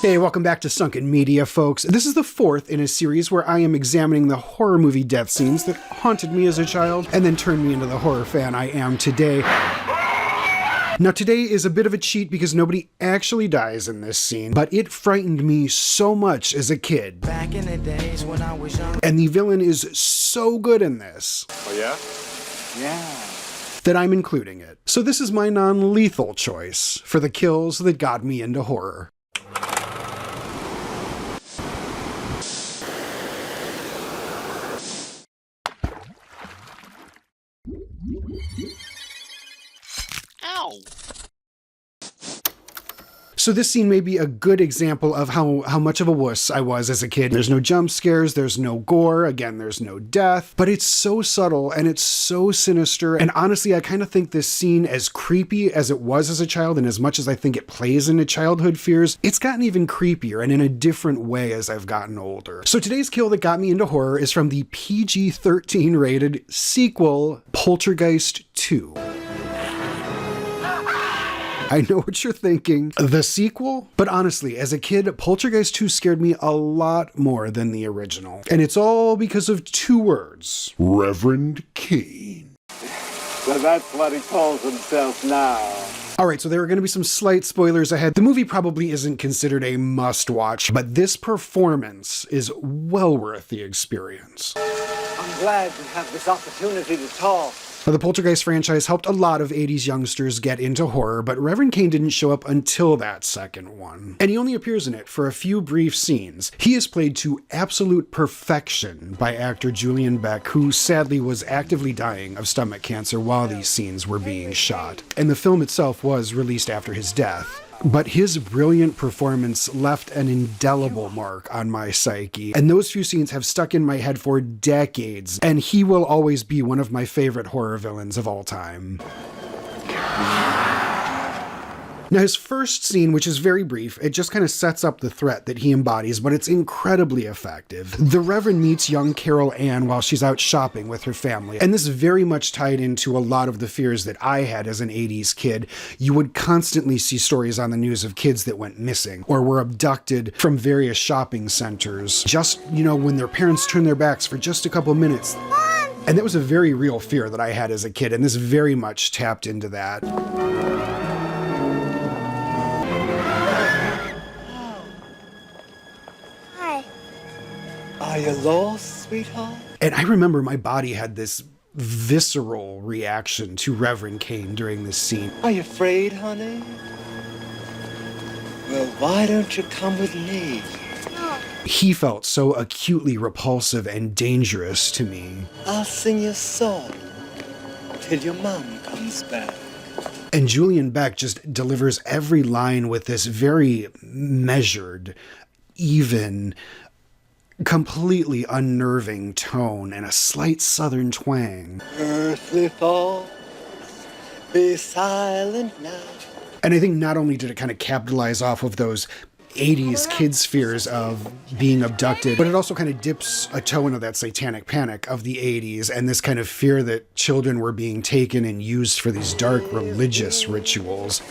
Hey, welcome back to Sunken Media, folks. This is the fourth in a series where I am examining the horror movie death scenes that haunted me as a child and then turned me into the horror fan I am today. Now, today is a bit of a cheat because nobody actually dies in this scene, but it frightened me so much as a kid. Back in the days when I was young. And the villain is so good in this. Oh, yeah? Yeah. That I'm including it. So this is my non-lethal choice for the kills that got me into horror. Ow! So this scene may be a good example of how much of a wuss I was as a kid. There's no jump scares, there's no gore, again, there's no death, but it's so subtle and it's so sinister. And honestly, I kind of think this scene, as creepy as it was as a child, and as much as I think it plays into childhood fears, it's gotten even creepier and in a different way as I've gotten older. So today's kill that got me into horror is from the PG-13 rated sequel, Poltergeist II. I know what you're thinking. The sequel? But honestly, as a kid, Poltergeist 2 scared me a lot more than the original. And it's all because of two words. Reverend Kane. So that's what he calls himself now. Alright, so there are going to be some slight spoilers ahead. The movie probably isn't considered a must-watch, but this performance is well worth the experience. I'm glad to have this opportunity to talk. Now, the Poltergeist franchise helped a lot of 80s youngsters get into horror, but Reverend Kane didn't show up until that second one. And he only appears in it for a few brief scenes. He is played to absolute perfection by actor Julian Beck, who sadly was actively dying of stomach cancer while these scenes were being shot. And the film itself was released after his death. But his brilliant performance left an indelible mark on my psyche, and those few scenes have stuck in my head for decades, and he will always be one of my favorite horror villains of all time. Now, his first scene, which is very brief, it just kind of sets up the threat that he embodies, but it's incredibly effective. The Reverend meets young Carol Ann while she's out shopping with her family, and this very much tied into a lot of the fears that I had as an 80s kid. You would constantly see stories on the news of kids that went missing or were abducted from various shopping centers, just, when their parents turned their backs for just a couple minutes. And that was a very real fear that I had as a kid, and this very much tapped into that. Are you lost, sweetheart? And I remember my body had this visceral reaction to Reverend Kane during this scene. Are you afraid, honey? Well, why don't you come with me? He felt so acutely repulsive and dangerous to me. I'll sing you a song till your mom comes back. And Julian Beck just delivers every line with this very measured, even, completely unnerving tone and a slight southern twang. Earthly thoughts, be silent now. And I think not only did it kind of capitalize off of those 80s kids' fears of being abducted, but it also kind of dips a toe into that satanic panic of the 80s and this kind of fear that children were being taken and used for these dark religious rituals.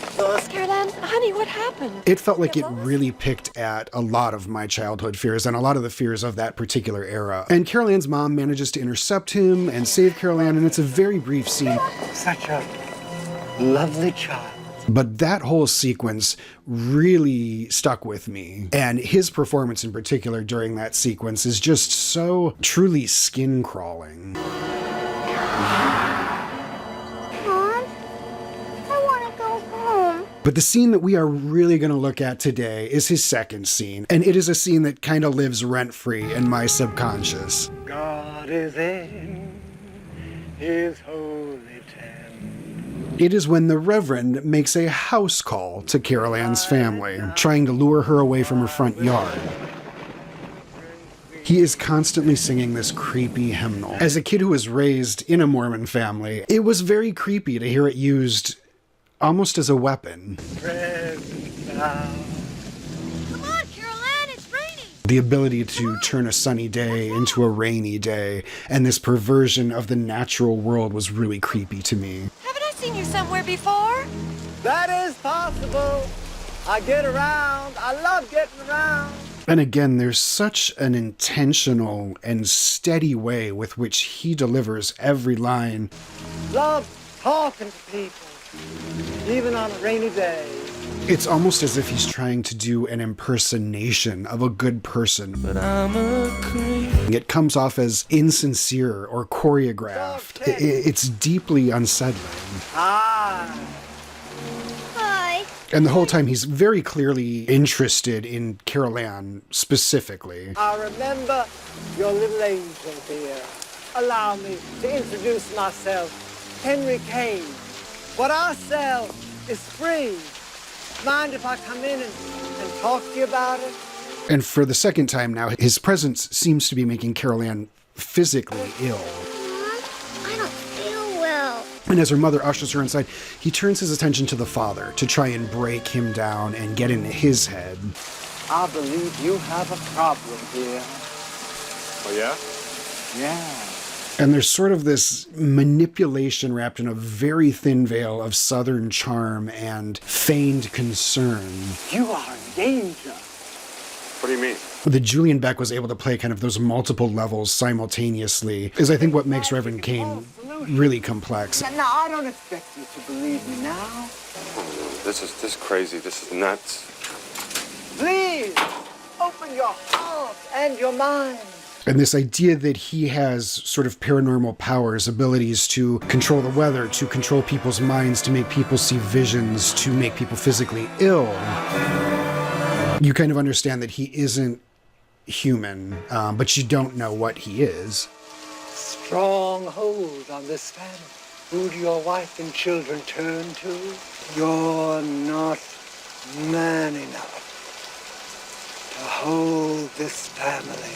Caroline, honey, what happened? It felt like it really picked at a lot of my childhood fears and a lot of the fears of that particular era. And Carol Ann's mom manages to intercept him and save Carol Ann, and it's a very brief scene. Such a lovely child. But that whole sequence really stuck with me. And his performance in particular during that sequence is just so truly skin-crawling. Mom, I want to go home. But the scene that we are really going to look at today is his second scene. And it is a scene that kind of lives rent-free in my subconscious. God is in his holy tent. It is when the Reverend makes a house call to Carol Ann's family, trying to lure her away from her front yard. He is constantly singing this creepy hymnal. As a kid who was raised in a Mormon family, it was very creepy to hear it used almost as a weapon. Come on, Caroline, it's raining. The ability to turn a sunny day into a rainy day, and this perversion of the natural world was really creepy to me. Haven't I seen you somewhere before? That is possible. I get around. I love getting around. And again, there's such an intentional and steady way with which he delivers every line. Love talking to people, even on a rainy day. It's almost as if he's trying to do an impersonation of a good person. But I'm a creep. It comes off as insincere or choreographed. It's deeply unsettling. Hi. Hi. And the whole time he's very clearly interested in Carol Ann specifically. I remember your little angel here. Allow me to introduce myself. Henry Kane. What I sell is free. Mind if I come in and talk to you about it? And for the second time now, his presence seems to be making Carol Ann physically ill. I don't feel well. And as her mother ushers her inside, he turns his attention to the father to try and break him down and get into his head. I believe you have a problem here. Oh, yeah? Yeah. And there's sort of this manipulation wrapped in a very thin veil of southern charm and feigned concern. You are in danger. What do you mean? That Julian Beck was able to play kind of those multiple levels simultaneously is, I think, what makes Reverend Kane really complex. Now, I don't expect you to believe me now. Oh, this is crazy. This is nuts. Please, open your heart and your mind. And this idea that he has sort of paranormal powers, abilities to control the weather, to control people's minds, to make people see visions, to make people physically ill. You kind of understand that he isn't human, but you don't know what he is. Strong hold on this family. Who do your wife and children turn to? You're not man enough to hold this family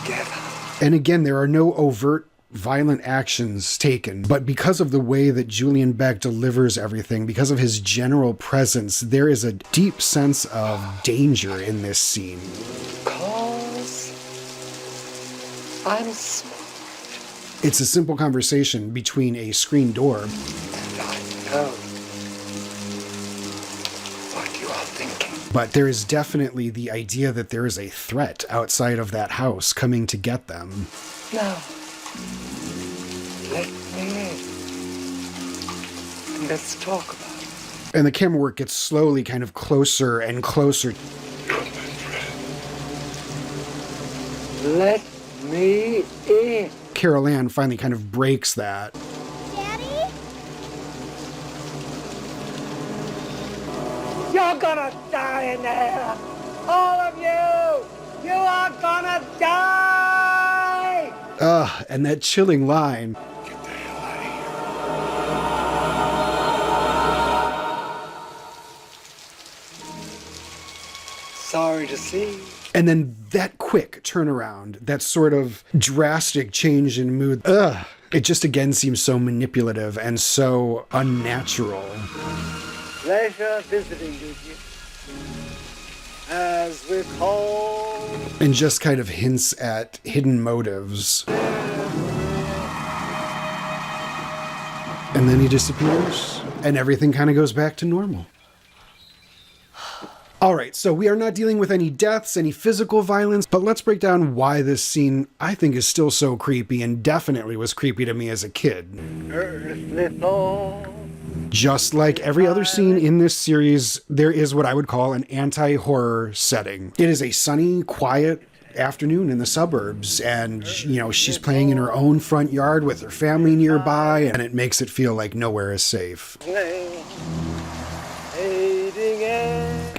together. And again, there are no overt violent actions taken, but because of the way that Julian Beck delivers everything, because of his general presence, there is a deep sense of danger in this scene. Because I'm smart. It's a simple conversation between a screen door. And I know what you are thinking. But there is definitely the idea that there is a threat outside of that house coming to get them. Now, let me in. And let's talk about it. And the camera work gets slowly kind of closer and closer. Let me in. Carol Ann finally kind of breaks that. Daddy? You're gonna die in there. All of you. You are gonna die. And that chilling line. Get the hell out of here. Sorry to see. And then that quick turnaround, that sort of drastic change in mood. It just again seems so manipulative and so unnatural. Pleasure visiting with you. As we call. And just kind of hints at hidden motives. And then he disappears, and everything kind of goes back to normal. All right, so we are not dealing with any deaths, any physical violence, but let's break down why this scene, I think, is still so creepy and definitely was creepy to me as a kid. Earthly thought. Just like every other scene in this series, there is what I would call an anti-horror setting. It is a sunny, quiet afternoon in the suburbs, and, you know, she's playing in her own front yard with her family nearby, and it makes it feel like nowhere is safe.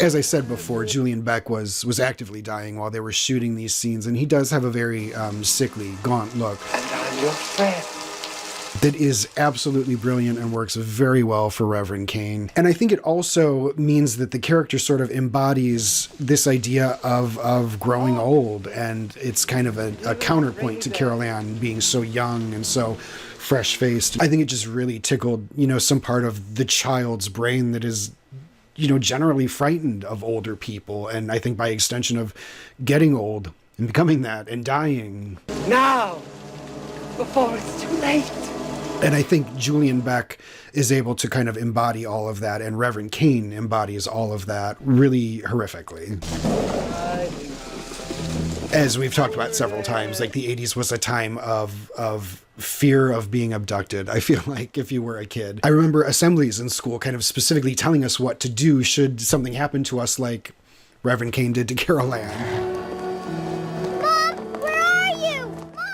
As I said before, Julian Beck was actively dying while they were shooting these scenes, and he does have a very sickly, gaunt look. And I'm your friend. That is absolutely brilliant and works very well for Reverend Kane. And I think it also means that the character sort of embodies this idea of growing old, and it's kind of a counterpoint to Carol Ann being so young and so fresh-faced. I think it just really tickled, you know, some part of the child's brain that is, you know, generally frightened of older people, and I think by extension of getting old and becoming that and dying. Now, before it's too late. And I think Julian Beck is able to kind of embody all of that, and Reverend Kane embodies all of that really horrifically. As we've talked about several times, like the 80s was a time of fear of being abducted, I feel like, if you were a kid. I remember assemblies in school kind of specifically telling us what to do should something happen to us, like Reverend Kane did to Carol Ann.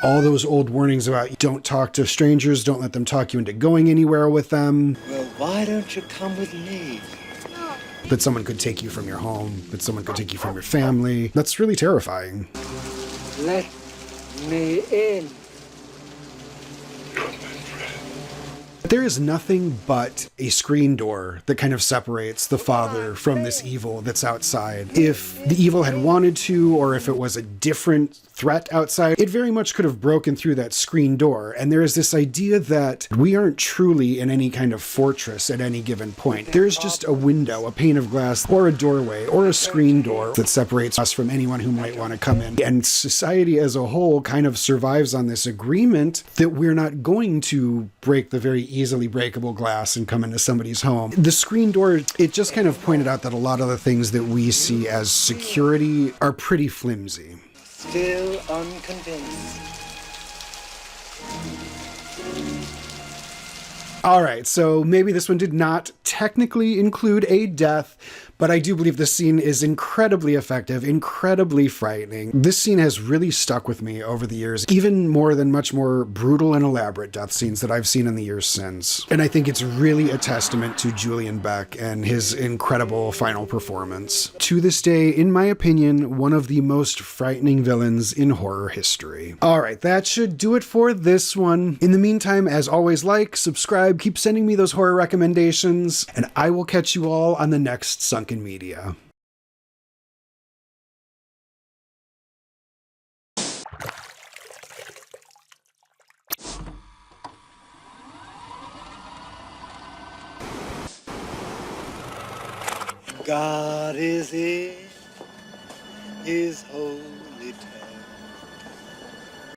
All those old warnings about don't talk to strangers, don't let them talk you into going anywhere with them. Well, why don't you come with me? That someone could take you from your home, that someone could take you from your family. That's really terrifying. Let me in. There is nothing but a screen door that kind of separates the father from this evil that's outside. If the evil had wanted to, or if it was a different threat outside, it very much could have broken through that screen door. And there is this idea that we aren't truly in any kind of fortress at any given point. There's just a window, a pane of glass, or a doorway, or a screen door that separates us from anyone who might want to come in. And society as a whole kind of survives on this agreement that we're not going to break the very easily breakable glass and come into somebody's home. The screen door, it just kind of pointed out that a lot of the things that we see as security are pretty flimsy. Still unconvinced. All right, so maybe this one did not technically include a death, but I do believe this scene is incredibly effective, incredibly frightening. This scene has really stuck with me over the years, even more than much more brutal and elaborate death scenes that I've seen in the years since. And I think it's really a testament to Julian Beck and his incredible final performance. To this day, in my opinion, one of the most frightening villains in horror history. All right, that should do it for this one. In the meantime, as always, like, subscribe, keep sending me those horror recommendations, and I will catch you all on the next Sunken Media. God is in his holy temple.